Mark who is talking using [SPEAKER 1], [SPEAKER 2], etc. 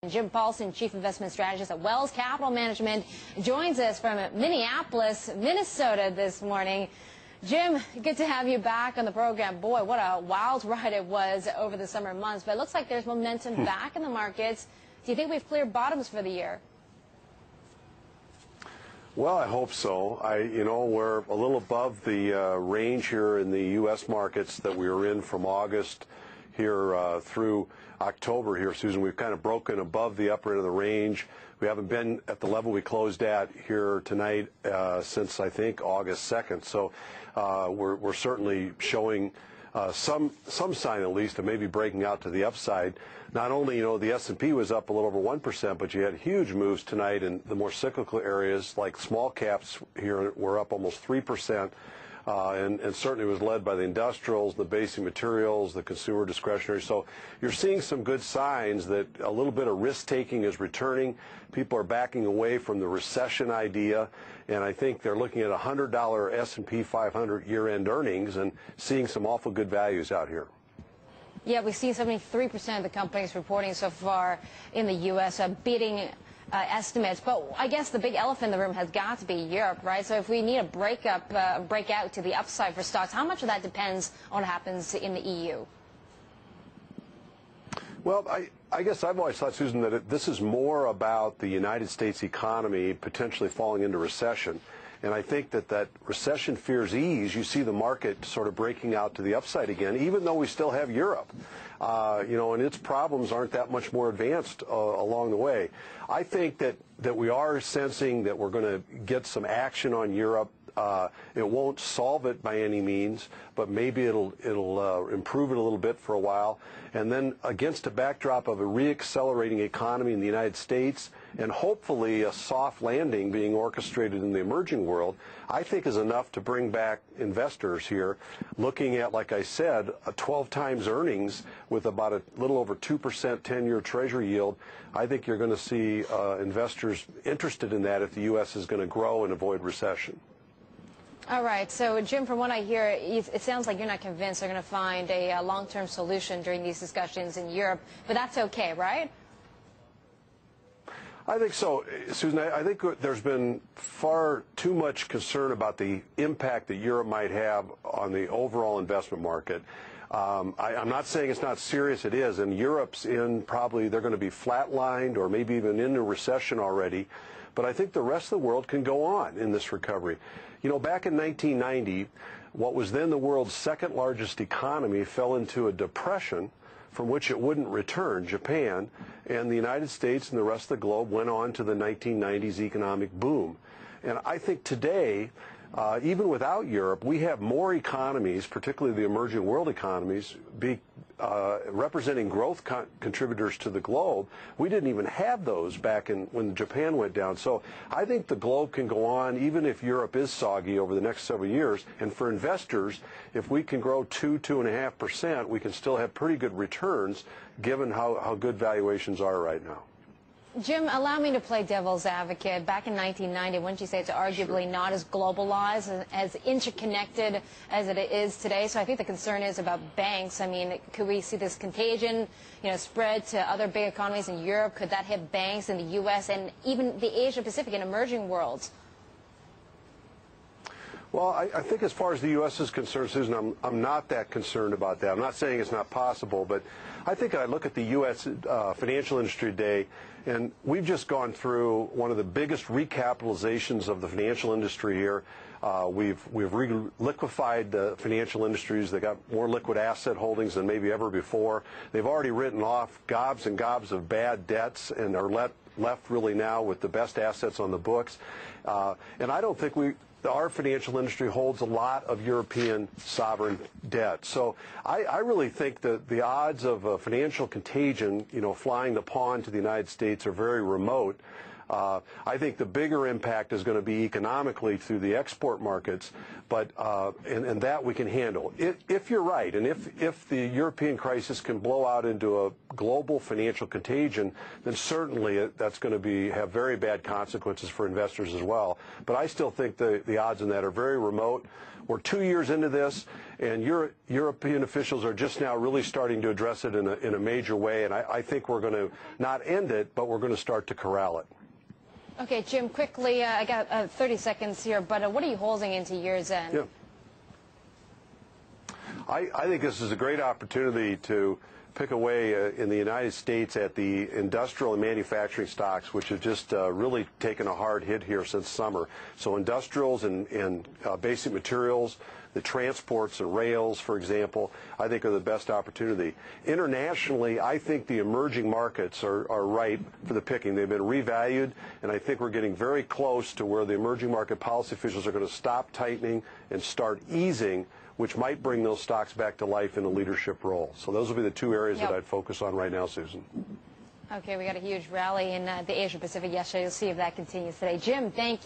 [SPEAKER 1] Jim Paulsen, Chief Investment Strategist at Wells Capital Management, joins us from Minneapolis, Minnesota this morning. Jim, good to have you back on the program. Boy, what a wild ride it was over the summer months, but it looks like there's momentum back in the markets. Do you think we've cleared bottoms for the year?
[SPEAKER 2] Well, I hope so. We're a little above the range here in the U.S. markets that we were in from August here through October here, Susan. We've kind of broken above the upper end of the range. We haven't been at the level we closed at here tonight since, I think, August 2nd. So we're certainly showing some sign, at least, of maybe breaking out to the upside. Not only, the S&P was up a little over 1%, but you had huge moves tonight in the more cyclical areas, like small caps here were up almost 3%. And certainly was led by the industrials, the basic materials, the consumer discretionary. So you're seeing some good signs that a little bit of risk-taking is returning. People are backing away from the recession idea, and I think they're looking at $100 S&P 500 year-end earnings and seeing some awful good values out here.
[SPEAKER 1] Yeah, we've seen 73% of the companies reporting so far in the U.S. Beating estimates, but I guess the big elephant in the room has got to be Europe, right? So if we need a breakout to the upside for stocks, how much of that depends on what happens in the EU?
[SPEAKER 2] Well, I guess I've always thought, Susan, that this is more about the United States economy potentially falling into recession. And I think that recession fears ease. You see the market sort of breaking out to the upside again, even though we still have Europe. And its problems aren't that much more advanced along the way. I think that we are sensing that we're going to get some action on Europe. It won't solve it by any means, but maybe it'll improve it a little bit for a while. And then against a backdrop of a re-accelerating economy in the United States and hopefully a soft landing being orchestrated in the emerging world, I think is enough to bring back investors here. Looking at, like I said, 12 times earnings with about a little over 2% 10-year Treasury yield, I think you're going to see investors interested in that if the U.S. is going to grow and avoid recession.
[SPEAKER 1] All right. So, Jim, from what I hear, it sounds like you're not convinced they're going to find a long-term solution during these discussions in Europe, but that's okay, right?
[SPEAKER 2] I think so, Susan. I think there's been far too much concern about the impact that Europe might have on the overall investment market. I'm not saying it's not serious. It is. And Europe's they're going to be flatlined or maybe even in a recession already. But I think the rest of the world can go on in this recovery. Back in 1990, what was then the world's second largest economy fell into a depression from which it wouldn't return, Japan, and the United States and the rest of the globe went on to the 1990s economic boom. And I think today, even without Europe, we have more economies, particularly the emerging world economies, representing growth contributors to the globe. We didn't even have those back when Japan went down. So I think the globe can go on even if Europe is soggy over the next several years. And for investors, if we can grow 2.5%, we can still have pretty good returns given how good valuations are right now.
[SPEAKER 1] Jim, allow me to play devil's advocate. Back in 1990, wouldn't you say it's arguably not as globalized, as interconnected as it is today? So I think the concern is about banks. I mean, could we see this contagion, spread to other big economies in Europe? Could that hit banks in the U.S. and even the Asia-Pacific and emerging worlds?
[SPEAKER 2] Well, I think as far as the U.S. is concerned, Susan, I'm not that concerned about that. I'm not saying it's not possible, but I think I look at the U.S. Financial industry today, and we've just gone through one of the biggest recapitalizations of the financial industry here. We've liquefied the financial industries. They got more liquid asset holdings than maybe ever before. They've already written off gobs and gobs of bad debts and are left really now with the best assets on the books. And I don't think our financial industry holds a lot of European sovereign debt. So I really think that the odds of a financial contagion, flying the pawn to the United States are very remote. I think the bigger impact is going to be economically through the export markets, but and that we can handle. If you're right, and if the European crisis can blow out into a global financial contagion, then certainly that's going to have very bad consequences for investors as well. But I still think the odds in that are very remote. We're 2 years into this, and European officials are just now really starting to address it in a major way, and I think we're going to not end it, but we're going to start to corral it.
[SPEAKER 1] Okay, Jim, quickly, I got 30 seconds here, but what are you holding into year's end?
[SPEAKER 2] Yeah. I think this is a great opportunity to pick away in the United States at the industrial and manufacturing stocks, which have just really taken a hard hit here since summer. So industrials and basic materials, the transports and rails, for example, I think are the best opportunity. Internationally, I think the emerging markets are ripe for the picking. They've been revalued, and I think we're getting very close to where the emerging market policy officials are going to stop tightening and start easing, which might bring those stocks back to life in a leadership role. So those will be the two areas that I'd focus on right now, Susan.
[SPEAKER 1] Okay, we got a huge rally in the Asia Pacific yesterday. We'll see if that continues today. Jim, thank you.